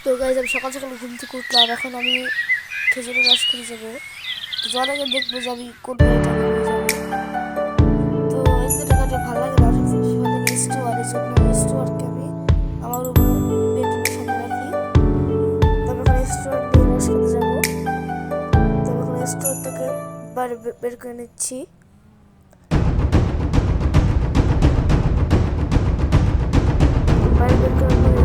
তো গাইজ আমি সকাল সকাল ঘুম থেকে উঠলাম। এখন আমি খেজুরের রস খেতে যাবো। তো যাওয়ার আগে দেখবো যে আমি কোন গাড়িটা নিয়ে যাবো। তো এই দুটো গাড়ি ভালো লাগে না, সেখান থেকে স্টুয়ার্ডের জন্য স্টুয়ার্ডকে আমি আমার বেডরুমের সামনে রাখি। তো আমি এখন স্টুয়ার্ড নিয়ে রস খেতে যাবো। তো আমি এখন স্টুয়ার্ডটাকে বাইরে বের করে নিচ্ছি। বাইরে বের করার পরে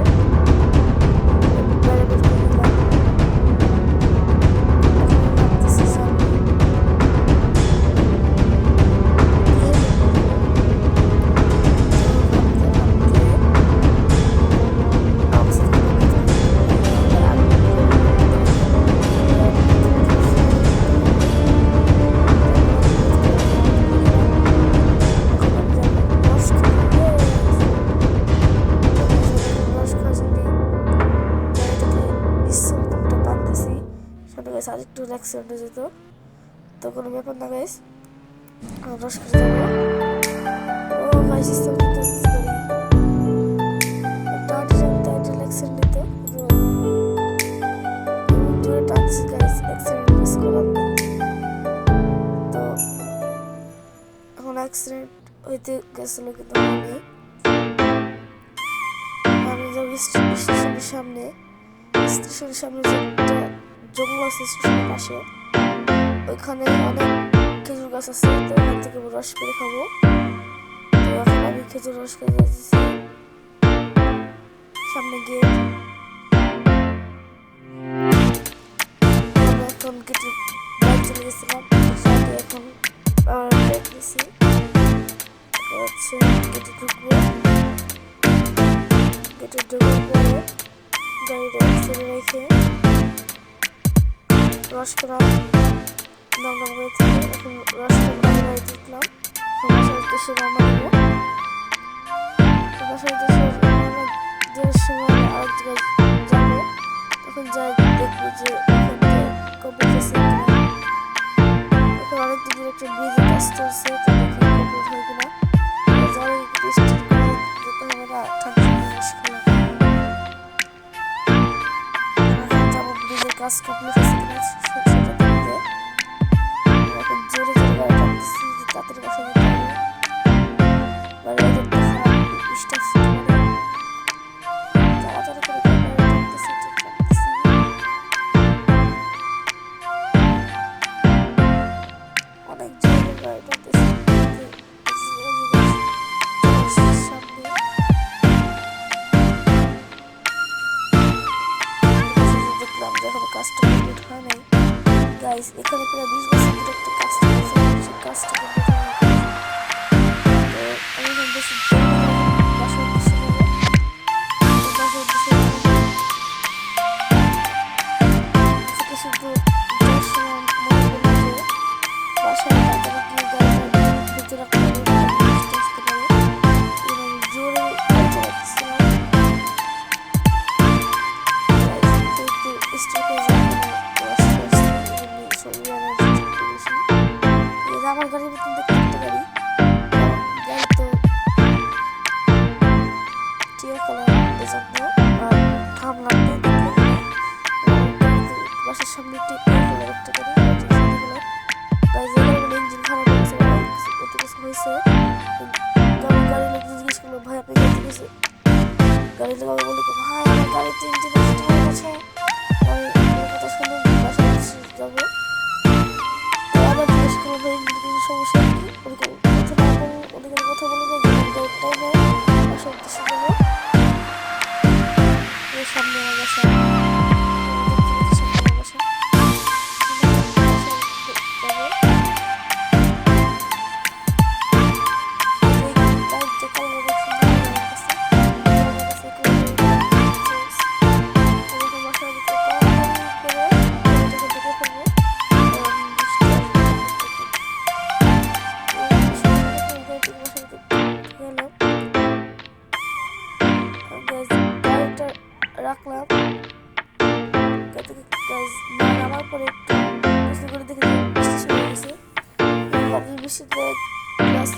আর একটু অ্যাক্সিডেন্ট হয়ে যেত, তো কোনো ব্যাপার না গাইস, রস খেতে যাবো। ও গাইস অ্যাক্সিডেন্ট নিত দূরে টানছি গাইস, অ্যাক্সিডেন্ট মিস করার নেই। তো এখন অ্যাক্সিডেন্ট হইতে গেছিলো কিন্তু আমি যাবো স্টেশনের সামনে যে একটা জঙ্গল আছে স্টেশনের পাশে, ওইখানে অনেক খেজুর গাছ আছে। তো ওখান থেকে রস পেরে খাবো। তো এখন আমি খেজুর রস খেতে যাচ্ছি। সামনে গিয়ে এখন কেটে বাইক চলে গেছিলাম, এখন বাইক নিয়েছি হচ্ছে কেটে ঢুকবো। কেটে ঢুকার পরে গাড়িটা ছেড়ে রেখে রস করা নরম হয়েছে। এখন রসটা বাড়ি দিলাম। বাসার উদ্দেশ্যে রওনা দেবো। বাসার উদ্দেশ্যে রওনা দেওয়ার সময় আরেক জায়গায় যাবো। তখন যাই দেখবো যে এখান থেকে কমপ্লিট হয়েছে কিনা। এখন অনেক দূরের একটা ব্রিজের কাজ চলছে, তো দেখি কমপ্লিট হয় কিনা। যার একটু স্টিল করে যেতে হবে না, ঠান্ডা মুশকিল। এখন যাবো ব্রিজের কাজ কমপ্লিট হয়েছে কিনা সেটা দেখতে। এখন জোরে জোরে গাড়ি টানতেছি যে তাড়াতাড়ি বসে যেতে হবে। গাড়ি দেখতে খারাপ বৃষ্টি আসছে, তাড়াতাড়ি করে গাড়ি টানতেছি। অনেক জোরে গাড়ি টানতেছি। দেখলাম যে এখনো কাজটা কমপ্লিট হয় নাই গাইস। এখানে প্রায় 20 বছর ধরে একটা কাজ চলছে, সেই কাজটা কমপ্লিট হয় নাই। তো আমি এখন বেশি বাসার উদ্দেশ্যে যাবো। বাসার উদ্দেশ্যে থেকে শুধু যাওয়ার সময় মনে করলো যে বাসায় তাড়াতাড়ি গিয়ে গাড়িটা বেঁচে রাখতে হবে, বৃষ্টি আসতে পারে। আমি জোরে গাড়ি চালাচ্ছিলাম। আমার গাড়ির মতন দেখতে একটা গাড়ি তো টিয়া কালার জন্য আর থামলাম না, বাসার সামনে টিয়া কালার একটা গাড়ি ইঞ্জিন খারাপ হয়েছে, কত কিছু হয়েছে। গাড়ির লোক জিজ্ঞেস করলো ভাই আপনি গাড়ি গেছে, গাড়ির লোক বলি ভাই আমার গাড়িতে ইঞ্জিন নষ্ট হয়ে গেছে। আমি কথা শুনে বাসায় যাবো। আবার জিজ্ঞেস করবো ভাই কোনো সমস্যা কি, ওদিকে কথা না বলবো, ওদিকে কথা বলে না গাড়িটাই হয় বাসার উদ্দেশ্যে যাবো। সামনে আমার বাসা, সামনে আমার বাসা রাখলাম। নামার পরে একটু গোসল করে দেখে বৃষ্টি শুরু হয়ে গেছে। ভাবছি বৃষ্টিতে গ্লাস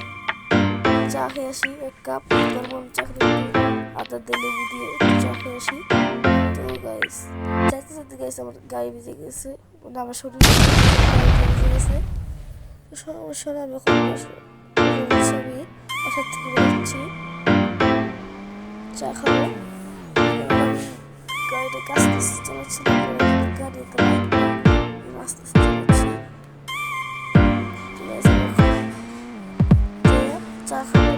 চা খেয়ে আসি, এক কাপ গরম চা খেয়ে আদা দিয়ে লেবু দিয়ে চা খেয়ে আসি। তো গাইস গাইস যাইতে যাইতে গাইস আমার গায়ে ভিজে গেছে, মানে আমার শরীর ভিজে গেছে। তো সমস্যা না, আমি এখন আমি বাসার থেকে বেরোচ্ছি চা খাবো। গাড়িটা আস্তে আস্তে চালাচ্ছিলাম, গাড়িতে আস্তে আস্তে চালাচ্ছি। ঠিক আছে, চা খাবো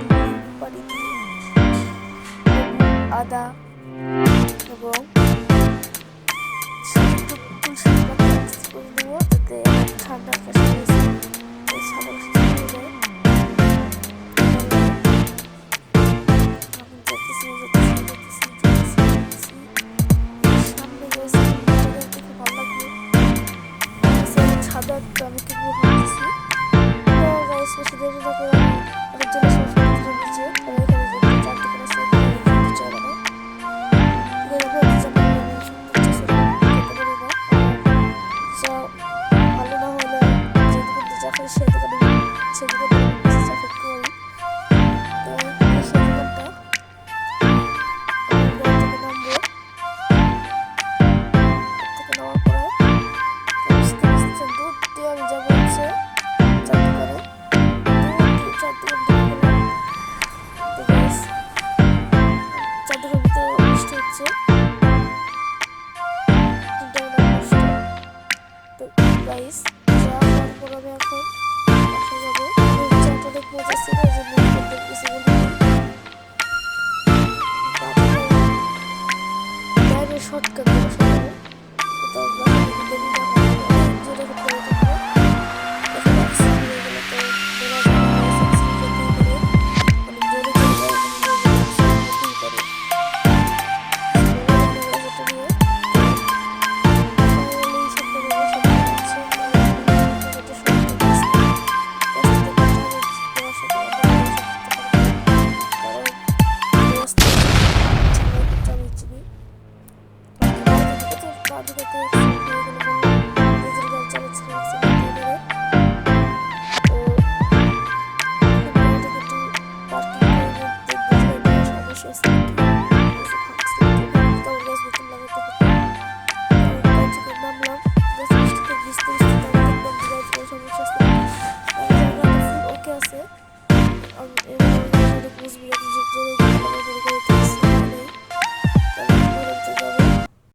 পানি দিয়ে, আদা এবং তুলসী পাতা মিক্স করে দেবো, যাতে ঠান্ডা কাশি হয়েছে সাদা কাশি হয়ে যায়। সামনে গেছে দেখে ভালো লাগবে, ছাদা একটু আমি কিনবো ভাবতেছি। তো গাইস বেশি দেরি না করে আমি চলে আসবো নিচে, এখানে যে চারটে করে আছে চলে না ভালো না হলে যে দোকানতে চা খাই সে দোকানে চা করি। তো সেই দোকানটা নামবো, থেকে নামার পরে দুধ দিয়ে আমি যাবো হচ্ছে চার দোকানে, চার দোকান চার দোকান ভিতরে বৃষ্টি হচ্ছে, তো গাইস চা খাওয়ার পর আমি এখন বাসা যাবো। চাটা অনেক মজা ছিল, এই জন্য কিছু বলি শর্টকাট তো